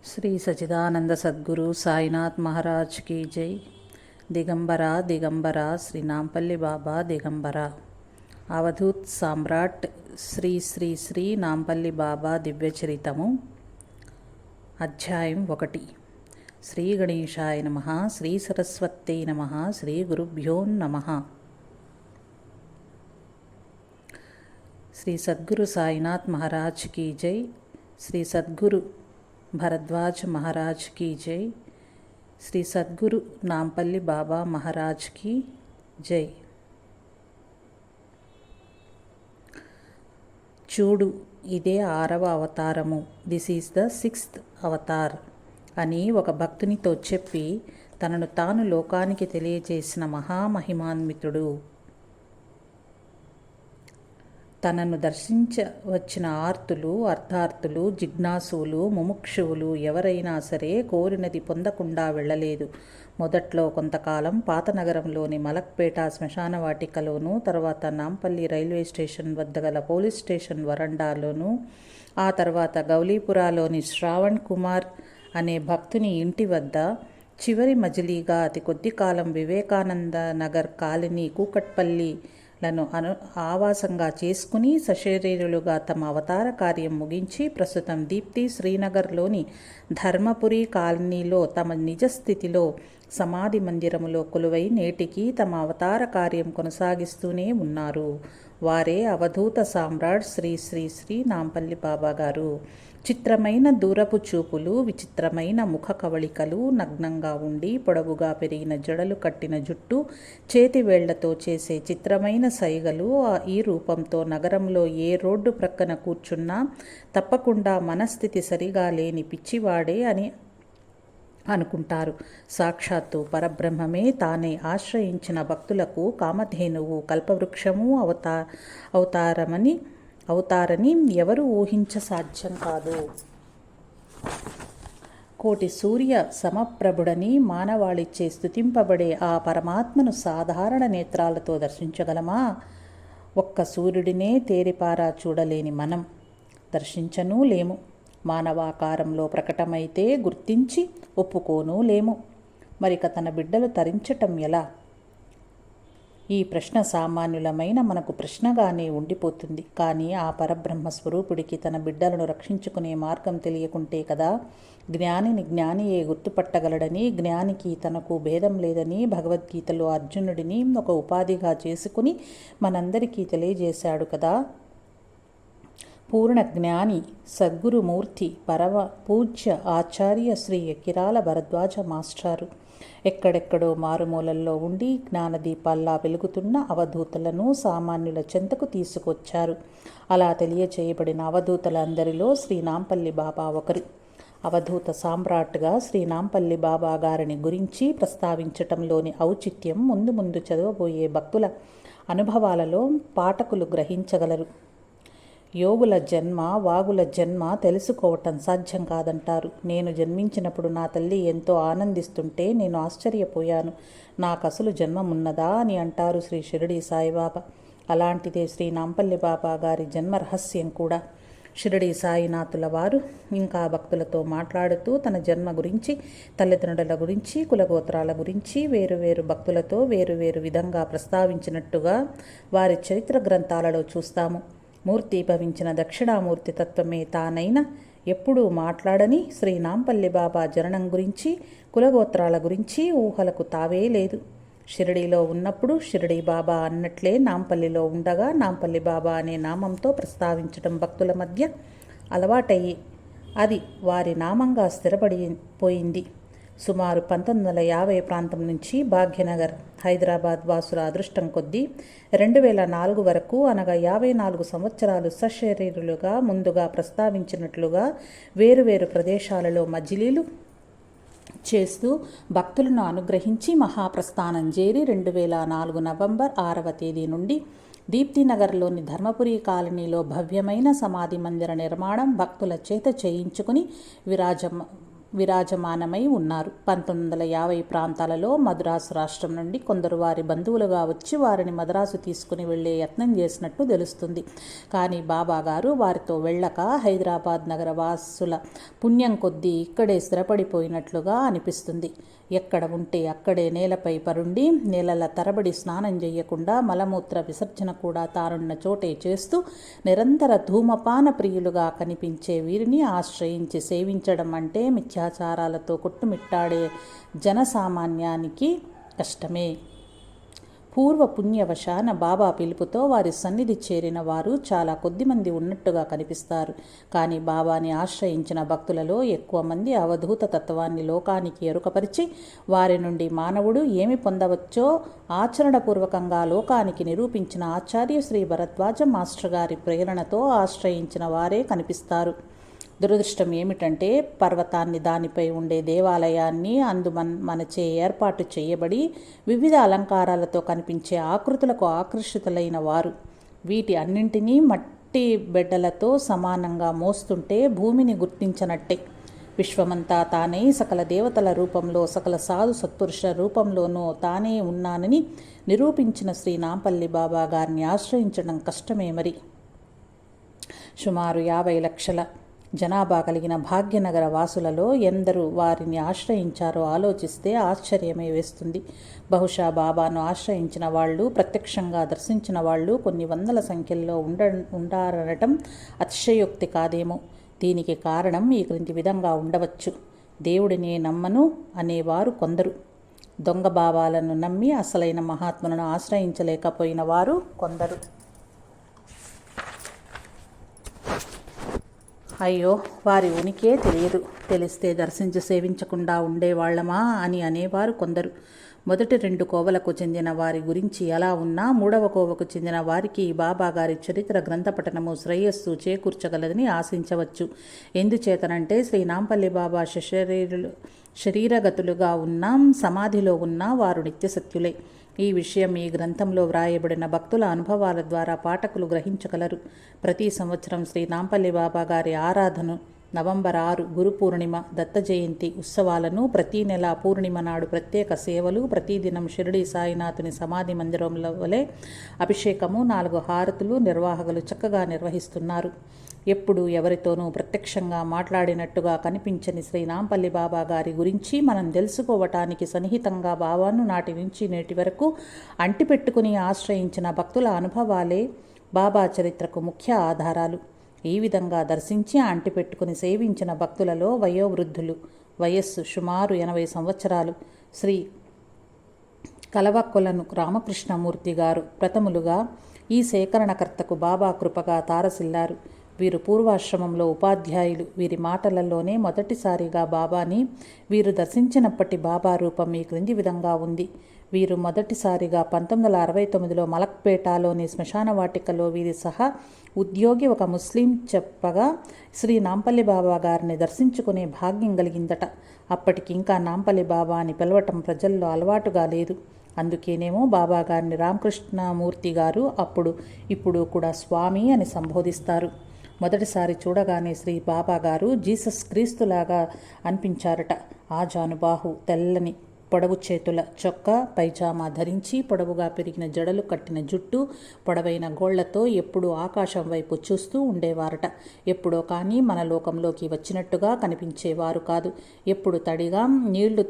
శ్రీ సచిదానంద సద్గురు సాయినాథ్ మహారాజ్ की जय। दिगंबरा दिगंबरा श्री नामपल्ली बाबा दिगंबरा। అవధూత్ సామ్రాట్ శ్రీ శ్రీ శ్రీ నాంపల్లి బాబా దివ్యచరితము అధ్యాయం 1। శ్రీ గణేశాయ నమః, శ్రీ సరస్వత్యై నమః, శ్రీ గురుభ్యో నమః। శ్రీ సద్గురు సాయినాథ్ మహారాజ్ की जय। శ్రీ సద్గురు భరద్వాజ్ మహారాజ్ की जय। శ్రీ సద్గురు నాంపల్లి బాబా మహారాజ్ की जय। చూడు, ఇదే 6వ అవతారము, this is the 6th Avatar అని ఒక భక్తునితో చెప్పి తనను తాను లోకానికి తెలియజేసిన మహామహిమాన్వితుడు. తనను దర్శించవచ్చిన ఆర్తులు, అర్థార్థులు, జిజ్ఞాసువులు, ముముక్షువులు ఎవరైనా సరే కోరినది పొందకుండా వెళ్ళలేదు. మొదట్లో కొంతకాలం పాత నగరంలోని మలక్పేట శ్మశాన వాటికలోను, తర్వాత నాంపల్లి రైల్వే స్టేషన్ వద్ద గల పోలీస్ స్టేషన్ వరండాలోను, ఆ తర్వాత గౌలీపురాలోని శ్రావణ్ కుమార్ అనే భక్తుని ఇంటి వద్ద, చివరి మజిలీగా అతి కొద్ది కాలం వివేకానంద నగర్ కాలనీ కూకట్పల్లిలను ఆవాసంగా చేసుకుని సశరీరులుగా తమ అవతార కార్యం ముగించి ప్రస్తుతం దీప్తి శ్రీనగర్లోని ధర్మపురి కాలనీలో తమ నిజస్థితిలో సమాధి మందిరములో కొలువై నేటికి తమ అవతార కార్యం కొనసాగిస్తూనే ఉన్నారు. వారే అవధూత సామ్రాట్ శ్రీ శ్రీ శ్రీ నాంపల్లి బాబా గారు. చిత్రమైన దూరపు చూపులు, విచిత్రమైన ముఖ కవళికలు, నగ్నంగా ఉండి పొడవుగా పెరిగిన జడలు కట్టిన జుట్టు, చేతి వేళ్లతో చేసే చిత్రమైన సైగలు, ఈ రూపంతో నగరంలో ఏ రోడ్డు ప్రక్కన కూర్చున్నా తప్పకుండా మనస్థితి సరిగా లేని పిచ్చివాడే అని అనుకుంటారు. సాక్షాత్తు పరబ్రహ్మమే తానే ఆశ్రయించిన భక్తులకు కామధేనువు, కల్పవృక్షము అవుతారని ఎవరు ఊహించ సాధ్యం కాదు. కోటి సూర్య సమప్రభుడని మానవాళిచ్చే స్తుతింపబడే ఆ పరమాత్మను సాధారణ నేత్రాలతో దర్శించగలమా? ఒక్క సూర్యుడినే తేరిపారా చూడలేని మనం దర్శించనూ లేము. మానవాకారంలో ప్రకటమైతే గుర్తించి ఒప్పుకోనూ లేము. మరిక తన బిడ్డలు తరించటం ఎలా? ఈ ప్రశ్న సామాన్యులమైన మనకు ప్రశ్నగానే ఉండిపోతుంది. కానీ ఆ పరబ్రహ్మ స్వరూపుడికి తన బిడ్డలను రక్షించుకునే మార్గం తెలియకుంటే కదా. జ్ఞానిని జ్ఞానియే గుర్తుపట్టగలడని, జ్ఞానికి తనకు భేదం లేదని భగవద్గీతలో అర్జునుడిని ఒక ఉపాధిగా చేసుకుని మనందరికీ తెలియజేశాడు కదా. పూర్ణ జ్ఞాని సద్గురుమూర్తి పరమ పూజ్య ఆచార్య శ్రీ కిరాల భరద్వాజ మాస్టారు ఎక్కడెక్కడో మారుమూలల్లో ఉండి జ్ఞానదీపాల్లా వెలుగుతున్న అవధూతలను సామాన్యుల చెంతకు తీసుకొచ్చారు. అలా తెలియచేయబడిన అవధూతలందరిలో శ్రీ నాంపల్లి బాబా ఒకరు. అవధూత సామ్రాట్గా శ్రీ నాంపల్లి బాబా గారిని గురించి ప్రస్తావించటంలోని ఔచిత్యం ముందు ముందు చదవబోయే భక్తుల అనుభవాలలో పాఠకులు గ్రహించగలరు. యోగుల జన్మ, వాగుల జన్మ తెలుసుకోవటం సాధ్యం కాదంటారు. నేను జన్మించినప్పుడు నా తల్లి ఎంతో ఆనందిస్తుంటే నేను ఆశ్చర్యపోయాను. నాకు అసలు జన్మమున్నదా అని అంటారు శ్రీ షిరిడి సాయిబాబా. అలాంటిదే శ్రీ నాంపల్లి బాబా గారి జన్మ రహస్యం కూడా. షిరిడి సాయినాథుల వారు ఇంకా భక్తులతో మాట్లాడుతూ తన జన్మ గురించి, తల్లిదండ్రుల గురించి, కులగోత్రాల గురించి వేరువేరు భక్తులతో వేరువేరు విధంగా ప్రస్తావించినట్టుగా వారి చరిత్ర గ్రంథాలలో చూస్తాము. మూర్తి భవించిన దక్షిణామూర్తి తత్వమే తానైనా ఎప్పుడూ మాట్లాడని శ్రీ నాంపల్లి బాబా జననం గురించి, కులగోత్రాల గురించి ఊహలకు తావే లేదు. షిరిడీలో ఉన్నప్పుడు షిరిడీ బాబా అన్నట్లే నాంపల్లిలో ఉండగా నాంపల్లి బాబా అనే నామంతో ప్రస్తావించడం భక్తుల మధ్య అలవాటయ్యి అది వారి నామంగా స్థిరపడిపోయింది. సుమారు 1950 ప్రాంతం నుంచి భాగ్యనగర్, హైదరాబాద్ వాసుల అదృష్టం కొద్దీ 2004 వరకు, అనగా 54 సంవత్సరాలు సశరీరులుగా ముందుగా ప్రస్తావించినట్లుగా వేరువేరు ప్రదేశాలలో మజిలీలు చేస్తూ భక్తులను అనుగ్రహించి మహాప్రస్థానం చేరి 2004 నవంబర్ 6వ తేదీ నుండి దీప్తినగర్లోని ధర్మపురి కాలనీలో భవ్యమైన సమాధి మందిర నిర్మాణం భక్తుల చేత చేయించుకుని విరాజమానమై ఉన్నారు. 1950 ప్రాంతాలలో మద్రాసు రాష్ట్రం నుండి కొందరు వారి బంధువులుగా వచ్చి వారిని మద్రాసు తీసుకుని వెళ్లే యత్నం చేసినట్టు తెలుస్తుంది. కానీ బాబా గారు వారితో వెళ్ళక హైదరాబాద్ నగర వాసుల పుణ్యం కొద్దీ ఇక్కడే స్థిరపడిపోయినట్లుగా అనిపిస్తుంది. ఎక్కడ ఉంటే అక్కడే నేలపై పరుండి నెలల తరబడి స్నానం చేయకుండా మలమూత్ర విసర్జన కూడా తానున్న చోటే చేస్తూ నిరంతర ధూమపాన ప్రియులుగా కనిపించే వీరిని ఆశ్రయించి సేవించడం అంటే మిథ్యాచారాలతో కొట్టుమిట్టాడే జనసామాన్యానికి కష్టమే. పూర్వ పుణ్యవశాన బాబా పిలుపుతో వారి సన్నిధి చేరిన వారు చాలా కొద్దిమంది ఉన్నట్టుగా కనిపిస్తారు. కానీ బాబాని ఆశ్రయించిన భక్తులలో ఎక్కువ మంది అవధూత తత్వాన్ని లోకానికి ఎరుకపరిచి వారి నుండి మానవుడు ఏమి పొందవచ్చో ఆచరణపూర్వకంగా లోకానికి నిరూపించిన ఆచార్య శ్రీ భరద్వాజ మాస్టర్ గారి ప్రేరణతో ఆశ్రయించిన వారే కనిపిస్తారు. దురదృష్టం ఏమిటంటే పర్వతాన్ని, దానిపై ఉండే దేవాలయాన్ని మనచే ఏర్పాటు చేయబడి వివిధ అలంకారాలతో కనిపించే ఆకృతులకు ఆకర్షితులైన వారు వీటి అన్నింటినీ మట్టి బెడ్డలతో సమానంగా మోస్తుంటే భూమిని గుర్తించనట్టే. విశ్వమంతా తానే సకల దేవతల రూపంలో, సకల సాధు సత్పురుష రూపంలోనూ తానే ఉన్నానని నిరూపించిన శ్రీ నాంపల్లి బాబా గారిని ఆశ్రయించడం కష్టమే మరి. సుమారు 50 లక్షల జనాభా కలిగిన భాగ్యనగర వాసులలో ఎందరూ వారిని ఆశ్రయించారో ఆలోచిస్తే ఆశ్చర్యమే వేస్తుంది. బహుశా బాబాను ఆశ్రయించిన వాళ్ళు, ప్రత్యక్షంగా దర్శించిన వాళ్ళు కొన్ని వందల సంఖ్యల్లో ఉండారనటం అతిశయోక్తి కాదేమో. దీనికి కారణం ఈ క్రింది విధంగా ఉండవచ్చు. దేవుడిని నమ్మను అనేవారు కొందరు, దొంగ భావాలను నమ్మి అసలైన మహాత్ములను ఆశ్రయించలేకపోయిన వారు కొందరు. అయ్యో, వారి ఉనికే తెలియదు, తెలిస్తే దర్శించి సేవించకుండా ఉండేవాళ్లమా అని అనేవారు కొందరు. మొదటి 2 కోవలకు చెందిన వారి గురించి ఎలా ఉన్నా 3వ కోవకు చెందిన వారికి బాబా గారి చరిత్ర గ్రంథపఠనము శ్రేయస్సు చేకూర్చగలదని ఆశించవచ్చు. ఎందుచేతనంటే శ్రీ నాంపల్లి బాబా శరీరగతులుగా ఉన్నా, సమాధిలో ఉన్నా వారు నిత్యసత్యులే. ఈ విషయం ఈ గ్రంథంలో వ్రాయబడిన భక్తుల అనుభవాల ద్వారా పాఠకులు గ్రహించగలరు. ప్రతి సంవత్సరం శ్రీ నాంపల్లి బాబా గారి ఆరాధన నవంబర్ 6 గురు పూర్ణిమ, దత్త జయంతి ఉత్సవాలను, ప్రతీ నెల పూర్ణిమ నాడు ప్రత్యేక సేవలు, ప్రతిదినం షిరిడి సాయినాథుని సమాధి మందిరంలో వలె అభిషేకము, 4 హారతులు నిర్వాహకులు చక్కగా నిర్వహిస్తున్నారు. ఎప్పుడు ఎవరితోనూ ప్రత్యక్షంగా మాట్లాడినట్టుగా కనిపించని శ్రీ నాంపల్లి బాబా గారి గురించి మనం తెలుసుకోవటానికి సన్నిహితంగా బాబాను నాటి నుంచి నేటి వరకు అంటిపెట్టుకుని ఆశ్రయించిన భక్తుల అనుభవాలే బాబా చరిత్రకు ముఖ్య ఆధారాలు. ఈ విధంగా దర్శించి అంటిపెట్టుకుని సేవించిన భక్తులలో వయోవృద్ధులు, వయస్సు సుమారు 80 సంవత్సరాలు, శ్రీ కలవకొలను రామకృష్ణమూర్తి గారు ప్రథములుగా ఈ సేకరణకర్తకు బాబా కృపగా తారసిల్లారు. వీరు పూర్వాశ్రమంలో ఉపాధ్యాయులు. వీరి మాటలలోనే మొదటిసారిగా బాబాని వీరు దర్శించినప్పటి బాబా రూపం ఈ క్రింది విధంగా ఉంది. వీరు మొదటిసారిగా 1969లో మలక్పేటలోని శ్మశాన వాటికలో వీరి సహా ఉద్యోగి ఒక ముస్లిం చెప్పగా శ్రీ నాంపల్లి బాబా గారిని దర్శించుకునే భాగ్యం కలిగిందట. అప్పటికి ఇంకా నాంపల్లి బాబా అని పిలవటం ప్రజల్లో అలవాటుగా లేదు. అందుకేనేమో బాబా గారిని రామకృష్ణమూర్తి గారు ఇప్పుడు కూడా స్వామి అని సంబోధిస్తారు. మొదటిసారి చూడగానే శ్రీ బాబా గారు జీసస్ క్రీస్తులాగా అనిపించారట. ఆజానుబాహు, తెల్లని పొడవు చేతుల చొక్కా, పైజామా ధరించి పొడవుగా పెరిగిన జడలు కట్టిన జుట్టు, పొడవైన గోళ్లతో ఎప్పుడూ ఆకాశం వైపు చూస్తూ ఉండేవారట. ఎప్పుడో కానీ మన లోకంలోకి వచ్చినట్టుగా కనిపించేవారు కాదు. ఎప్పుడు తడిగా నీళ్లు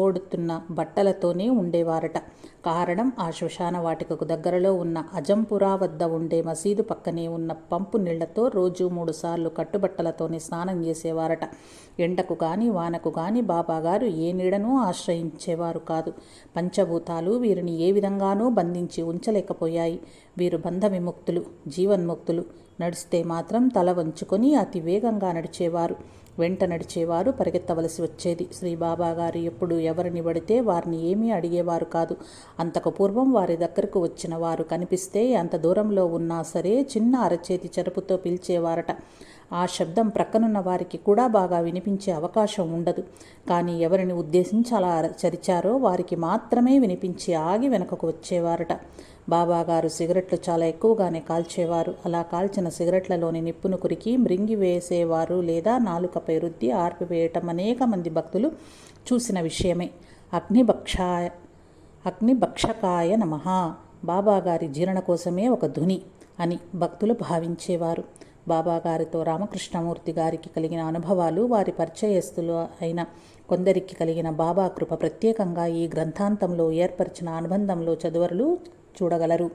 ఓడుతున్న బట్టలతోనే ఉండేవారట. కారణం ఆ శ్మశాన వాటికకు దగ్గరలో ఉన్న అజంపురా వద్ద ఉండే మసీదు పక్కనే ఉన్న పంపు నీళ్లతో రోజు 3 సార్లు కట్టుబట్టలతోనే స్నానం చేసేవారట. ఎండకు గాని వానకు గాని బాబాగారు ఏ నీడనూ ఆశ్రయించేవారు కాదు. పంచభూతాలు వీరిని ఏ విధంగానూ బంధించి ఉంచలేకపోయాయి. వీరు బంధ విముక్తులు, జీవన్ముక్తులు. నడిస్తే మాత్రం తల వంచుకొని అతి వేగంగా నడిచేవారు. వెంట నడిచేవారు పరిగెత్తవలసి వచ్చేది. శ్రీ బాబా గారు ఎప్పుడు ఎవరిని పడితే వారిని ఏమీ అడిగేవారు కాదు. అంతకు పూర్వం వారి దగ్గరకు వచ్చిన వారు కనిపిస్తే ఎంత దూరంలో ఉన్నా సరే చిన్న అరచేతి చెరుపుతో పిలిచేవారట. ఆ శబ్దం ప్రక్కనున్న వారికి కూడా బాగా వినిపించే అవకాశం ఉండదు. కానీ ఎవరిని ఉద్దేశించి అలా చరిచారో వారికి మాత్రమే వినిపించి ఆగి వెనకకు వచ్చేవారట. బాబాగారు సిగరెట్లు చాలా ఎక్కువగానే కాల్చేవారు. అలా కాల్చిన సిగరెట్లలోని నిప్పును కురికి మృంగి వేసేవారు లేదా నాలుకపై రుద్ది ఆర్పివేయటం అనేక మంది భక్తులు చూసిన విషయమే. అగ్నిభక్షకాయ నమః బాబాగారి జీర్ణ కోసమే ఒక ధుని అని భక్తులు భావించేవారు. బాబాగారితో రామకృష్ణమూర్తి గారికి కలిగిన అనుభవాలు, వారి పరిచయస్తులు అయిన కొందరికి కలిగిన బాబా కృప ప్రత్యేకంగా ఈ గ్రంథాంతంలో ఏర్పరిచిన అనుబంధంలో చదువరులు చూడగలరు.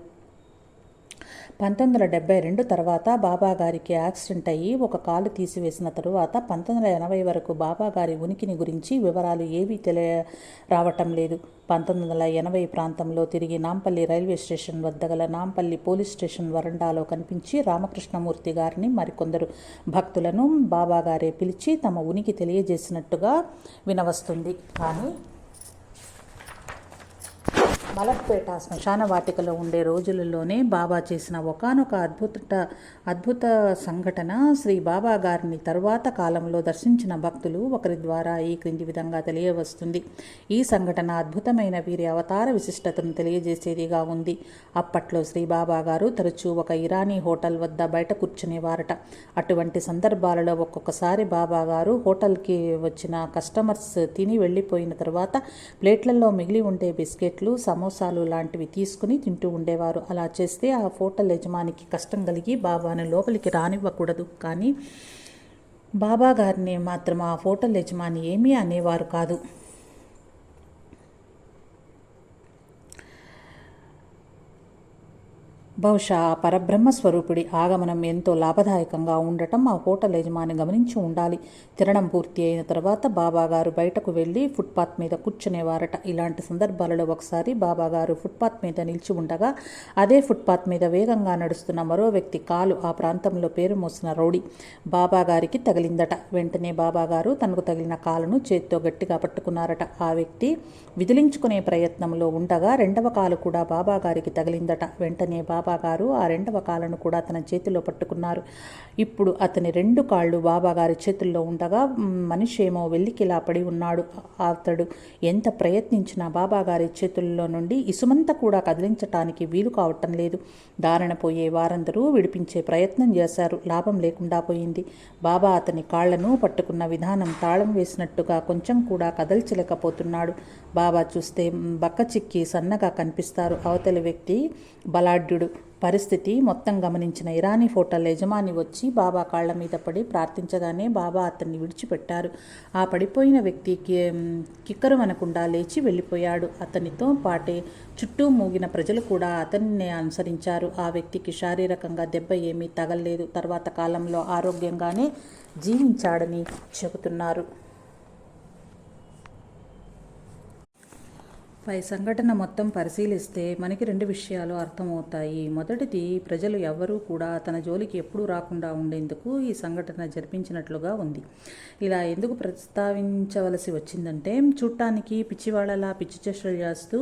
1972 తర్వాత బాబాగారికి యాక్సిడెంట్ అయ్యి ఒక కాలు తీసివేసిన తరువాత 1980 వరకు బాబాగారి ఉనికిని గురించి వివరాలు ఏవీ రావటం లేదు. 1980 ప్రాంతంలో తిరిగి నాంపల్లి రైల్వే స్టేషన్ వద్ద గల నాంపల్లి పోలీస్ స్టేషన్ వరండాలో కనిపించి రామకృష్ణమూర్తి గారిని మరికొందరు భక్తులను బాబాగారే పిలిచి తమ ఉనికి తెలియజేసినట్టుగా వినవస్తుంది. కానీ మలక్పేట శ్మశాన వాటికలో ఉండే రోజులలోనే బాబా చేసిన ఒకానొక అద్భుత సంఘటన శ్రీ బాబా గారిని తరువాత కాలంలో దర్శించిన భక్తులు ఒకరి ద్వారా ఈ క్రింది విధంగా తెలియవస్తుంది. ఈ సంఘటన అద్భుతమైన వీరి అవతార విశిష్టతను తెలియజేసేదిగా ఉంది. అప్పట్లో శ్రీ బాబా గారు తరచూ ఒక ఇరానీ హోటల్ వద్ద బయట కూర్చునేవారట. అటువంటి సందర్భాలలో ఒక్కొక్కసారి బాబా గారు హోటల్కి వచ్చిన కస్టమర్స్ తిని వెళ్ళిపోయిన తర్వాత ప్లేట్లలో మిగిలి ఉండే బిస్కెట్లు, సమోసాలు లాంటివి తీసుకుని తింటూ ఉండేవారు. అలా చేస్తే ఆ హోటల్ యజమానికి కష్టం కలిగి బాబాను లోపలికి రానివ్వకూడదు. కానీ బాబా గారిని మాత్రం ఆ హోటల్ యజమాని ఏమీ అనేవారు కాదు. బహుశా పరబ్రహ్మ స్వరూపుడి ఆగమనం ఎంతో లాభదాయకంగా ఉండటం ఆ హోటల్ యజమాని గమనించి ఉండాలి. తినడం పూర్తి అయిన తర్వాత బాబాగారు బయటకు వెళ్ళి ఫుట్పాత్ మీద కూర్చునేవారట. ఇలాంటి సందర్భాలలో ఒకసారి బాబాగారు ఫుట్పాత్ మీద నిలిచి ఉండగా అదే ఫుట్పాత్ మీద వేగంగా నడుస్తున్న మరో వ్యక్తి కాలు ఆ ప్రాంతంలో పేరు మోసిన రౌడీ బాబాగారికి తగిలిందట. వెంటనే బాబాగారు తనకు తగిలిన కాలును చేత్తో గట్టిగా పట్టుకున్నారట. ఆ వ్యక్తి విదిలించుకునే ప్రయత్నంలో ఉండగా రెండవ కాలు కూడా బాబాగారికి తగిలిందట. వెంటనే బాబాగారు ఆ రెండవ కాలను కూడా తన చేతిలో పట్టుకున్నారు. ఇప్పుడు అతని రెండు కాళ్ళు బాబాగారి చేతుల్లో ఉండగా మనిషి ఏమో వెల్లికిలా పడి ఉన్నాడు. అతడు ఎంత ప్రయత్నించినా బాబాగారి చేతుల్లో నుండి ఇసుమంత కూడా కదిలించటానికి వీలు కావటం లేదు. దారిన పోయే వారందరూ విడిపించే ప్రయత్నం చేశారు. లాభం లేకుండా పోయింది. బాబా అతని కాళ్లను పట్టుకున్న విధానం తాళం వేసినట్టుగా కొంచెం కూడా కదల్చలేకపోతున్నాడు. బాబా చూస్తే బక్కచిక్కి సన్నగా కనిపిస్తారు. అవతలి వ్యక్తి బలాఢ్యుడు. పరిస్థితి మొత్తం గమనించిన ఇరానీ హోటల్ యజమాని వచ్చి బాబా కాళ్ల మీద పడి ప్రార్థించగానే బాబా అతన్ని విడిచిపెట్టారు. ఆ పడిపోయిన వ్యక్తి కిక్కరు అనకుండా లేచి వెళ్ళిపోయాడు. అతనితో పాటే చుట్టూ మూగిన ప్రజలు కూడా అతన్నే అనుసరించారు. ఆ వ్యక్తికి శారీరకంగా దెబ్బ ఏమీ తగలలేదు. తర్వాత కాలంలో ఆరోగ్యంగానే జీవించాడని చెబుతున్నారు. పై సంఘటన మొత్తం పరిశీలిస్తే మనకి రెండు విషయాలు అర్థమవుతాయి. మొదటిది, ప్రజలు ఎవ్వరూ కూడా తన జోలికి ఎప్పుడూ రాకుండా ఉండేందుకు ఈ సంఘటన జరిపించినట్లుగా ఉంది. ఇలా ఎందుకు ప్రస్తావించవలసి వచ్చిందంటే, చూడటానికి పిచ్చివాళ్లలా పిచ్చి చేష్టలు చేస్తూ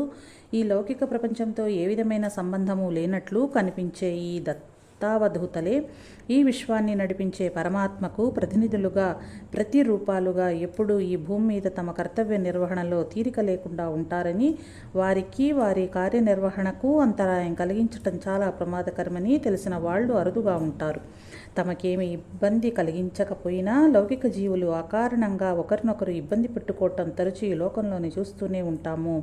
ఈ లౌకిక ప్రపంచంతో ఏ విధమైన సంబంధము లేనట్లు కనిపించే ఈ దత్తావధూతలే ఈ విశ్వాన్ని నడిపించే పరమాత్మకు ప్రతినిధులుగా, ప్రతిరూపాలుగా ఎప్పుడూ ఈ భూమి మీద తమ కర్తవ్య నిర్వహణలో తీరిక లేకుండా ఉంటారని, వారికి వారి కార్యనిర్వహణకు అంతరాయం కలిగించటం చాలా ప్రమాదకరమని తెలిసిన వాళ్ళు అరుదుగా ఉంటారు. తమకేమి ఇబ్బంది కలిగించకపోయినా లౌకిక జీవులు అకారణంగా ఒకరినొకరు ఇబ్బంది పెట్టుకోవటం తరచూ ఈ లోకంలోనే చూస్తూనే ఉంటాము.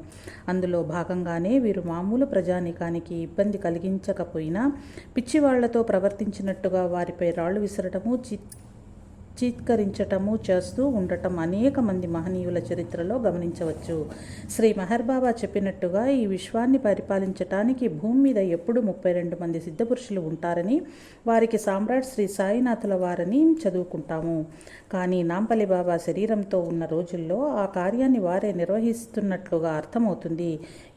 అందులో భాగంగానే వీరు మామూలు ప్రజానీకానికి ఇబ్బంది కలిగించకపోయినా పిచ్చివాళ్లతో ప్రవర్తించినట్టుగా వారిపై రాళ్లు విసరటము, చీత్కరించటము చేస్తూ ఉండటం అనేక మంది మహనీయుల చరిత్రలో గమనించవచ్చు. శ్రీ మెహర్బాబా చెప్పినట్టుగా ఈ విశ్వాన్ని పరిపాలించటానికి భూమి మీద ఎప్పుడు 32 మంది సిద్ధపురుషులు ఉంటారని, వారికి సామ్రాట్ శ్రీ సాయినాథుల వారని చదువుకుంటాము. కానీ నాంపల్లి బాబా శరీరంతో ఉన్న రోజుల్లో ఆ కార్యాన్ని వారే నిర్వహిస్తున్నట్లుగా అర్థమవుతుంది.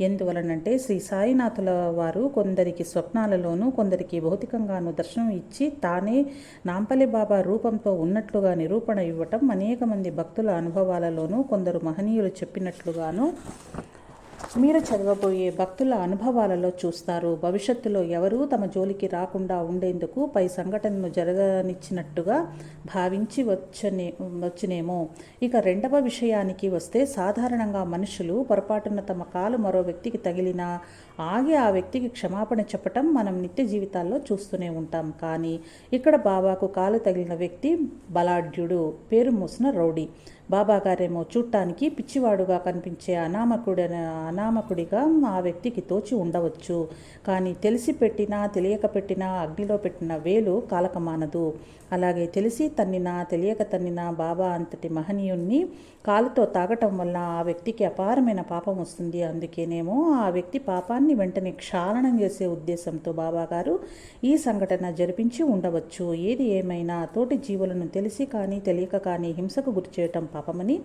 ఎందువలనంటే శ్రీ సాయినాథుల వారు కొందరికి స్వప్నాలలోనూ కొందరికి భౌతికంగానూ దర్శనం ఇచ్చి తానే నాంపల్లి బాబా రూపంతో ఉన్నట్లుగా నిరూపణ ఇవ్వటం అనేక మంది భక్తుల అనుభవాలలోనూ కొందరు మహనీయులు చెప్పినట్లుగాను మీరు చదవబోయే భక్తుల అనుభవాలలో చూస్తారు. భవిష్యత్తులో ఎవరూ తమ జోలికి రాకుండా ఉండేందుకు పై సంఘటనను జరగనిచ్చినట్టుగా భావించి వచ్చునేమో. ఇక రెండవ విషయానికి వస్తే, సాధారణంగా మనుషులు పొరపాటున తమ కాలు మరో వ్యక్తికి తగిలినా ఆగి ఆ వ్యక్తికి క్షమాపణ చెప్పటం మనం నిత్య జీవితాల్లో చూస్తూనే ఉంటాం. కానీ ఇక్కడ బాబాకు కాలు తగిలిన వ్యక్తి బలాఢ్యుడు, పేరు మోసిన రౌడీ. బాబాగారేమో చూడటానికి పిచ్చివాడుగా కనిపించే అనామకుడిగా ఆ వ్యక్తికి తోచి ఉండవచ్చు. కానీ తెలిసి పెట్టినా తెలియక పెట్టినా అగ్నిలో పెట్టిన వేలు కాలకమానదు. అలాగే తెలిసి తన్నినా తెలియక తన్నినా బాబా అంతటి మహనీయుణ్ణి కాలుతో తాగటం వల్ల ఆ వ్యక్తికి అపారమైన పాపం వస్తుంది. అందుకేనేమో ఆ వ్యక్తి పాపాన్ని వెంటనే క్షాళనం చేసే ఉద్దేశంతో బాబాగారు ఈ సంఘటన జరిపించి ఉండవచ్చు. ఏది ఏమైనా తోటి జీవులను తెలిసి కానీ తెలియక కానీ హింసకు గురిచేయటం పాపమని,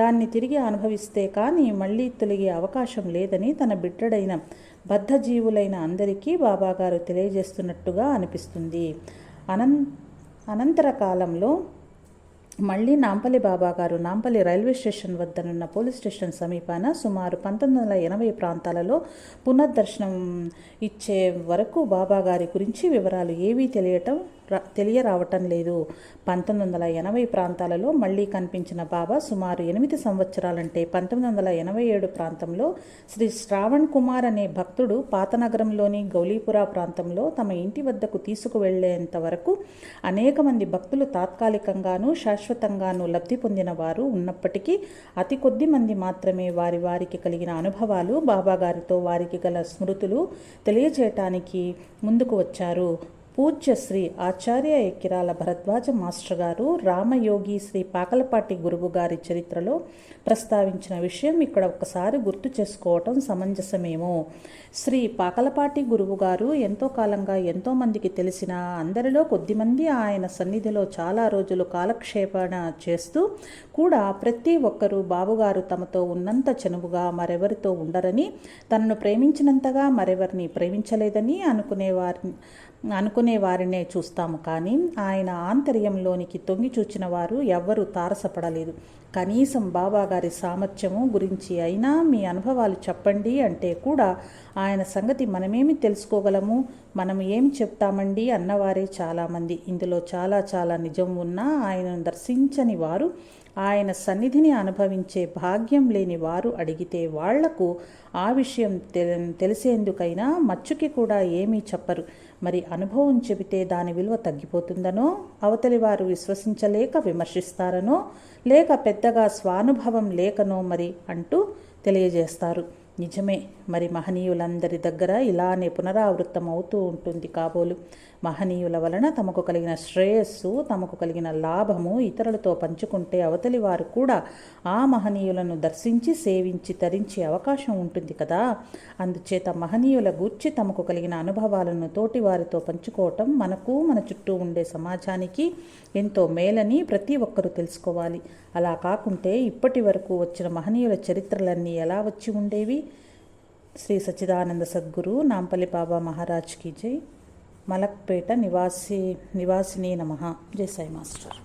దాన్ని తిరిగి అనుభవిస్తే కానీ మళ్ళీ తొలగే అవకాశం లేదని తన బిడ్డడైన బద్ధజీవులైన అందరికీ బాబాగారు తెలియజేస్తున్నట్టుగా అనిపిస్తుంది. అనంతర కాలంలో మళ్ళీ నాంపల్లి బాబాగారు నాంపల్లి రైల్వే స్టేషన్ వద్దనున్న పోలీస్ స్టేషన్ సమీపాన సుమారు 1980 ప్రాంతాలలో పునర్దర్శనం ఇచ్చే వరకు బాబాగారి గురించి వివరాలు ఏవీ తెలియరావటం లేదు. 1980 ప్రాంతాలలో మళ్ళీ కనిపించిన బాబా సుమారు 8 సంవత్సరాలంటే 1987 ప్రాంతంలో శ్రీ శ్రావణ్ కుమార్ అనే భక్తుడు పాతనగరంలోని గౌలీపురా ప్రాంతంలో తమ ఇంటి వద్దకు తీసుకువెళ్లేంత వరకు అనేక మంది భక్తులు తాత్కాలికంగానూ శాశ్వతంగానూ లబ్ధి పొందిన వారు ఉన్నప్పటికీ అతి కొద్ది మంది మాత్రమే వారికి కలిగిన అనుభవాలు, బాబాగారితో వారికి గల స్మృతులు తెలియజేయటానికి ముందుకు వచ్చారు. పూజ్య శ్రీ ఆచార్య ఎక్కిరాల భరద్వాజ మాస్టర్ గారు రామయోగి శ్రీ పాకలపాటి గురువు గారి చరిత్రలో ప్రస్తావించిన విషయం ఇక్కడ ఒక్కసారి గుర్తు చేసుకోవటం సమంజసమేమో. శ్రీ పాకలపాటి గురువు గారు ఎంతో కాలంగా ఎంతోమందికి తెలిసిన అందరిలో కొద్దిమంది ఆయన సన్నిధిలో చాలా రోజులు కాలక్షేపణ చేస్తూ కూడా ప్రతి ఒక్కరూ బాబుగారు తమతో ఉన్నంత చనువుగా మరెవరితో ఉండరని, తనను ప్రేమించినంతగా మరెవరిని ప్రేమించలేదని అనుకునే వారినే చూస్తాము. కానీ ఆయన ఆంతర్యంలోనికి తొంగి చూచిన వారు ఎవ్వరూ తారసపడలేదు. కనీసం బాబాగారి సామర్థ్యము గురించి అయినా మీ అనుభవాలు చెప్పండి అంటే కూడా ఆయన సంగతి మనమేమి తెలుసుకోగలము, మనం ఏమి చెప్తామండి అన్నవారే చాలామంది. ఇందులో చాలా నిజం ఉన్నా ఆయనను దర్శించని వారు, ఆయన సన్నిధిని అనుభవించే భాగ్యం లేని వారు అడిగితే వాళ్లకు ఆ విషయం తెలిసేందుకైనా మచ్చుకి కూడా ఏమీ చెప్పరు. మరి అనుభవం చెబితే దాని విలువ తగ్గిపోతుందనో, అవతలి వారు విశ్వసించలేక విమర్శిస్తారనో, లేక పెద్దగా స్వానుభవం లేకనో మరి అంటూ తెలియజేస్తారు. నిజమే, మరి మహనీయులందరి దగ్గర ఇలానే పునరావృతం అవుతూ ఉంటుంది కాబోలు. మహనీయుల వలన తమకు కలిగిన శ్రేయస్సు, తమకు కలిగిన లాభము ఇతరులతో పంచుకుంటే అవతలి వారు కూడా ఆ మహనీయులను దర్శించి సేవించి తరించే అవకాశం ఉంటుంది కదా. అందుచేత మహనీయుల గూర్చి తమకు కలిగిన అనుభవాలను తోటి వారితో పంచుకోవటం మనకు, మన చుట్టూ ఉండే సమాజానికి ఎంతో మేలని ప్రతి ఒక్కరూ తెలుసుకోవాలి. అలా కాకుంటే ఇప్పటి వరకు వచ్చిన మహనీయుల చరిత్రలన్నీ ఎలా వచ్చి ఉండేవి? శ్రీ సచ్చిదానంద సద్గురు నాంపల్లి బాబా మహారాజ్ కీ జై. మలక్పేట నివాసిని నమః. జై సాయి మాస్టర్.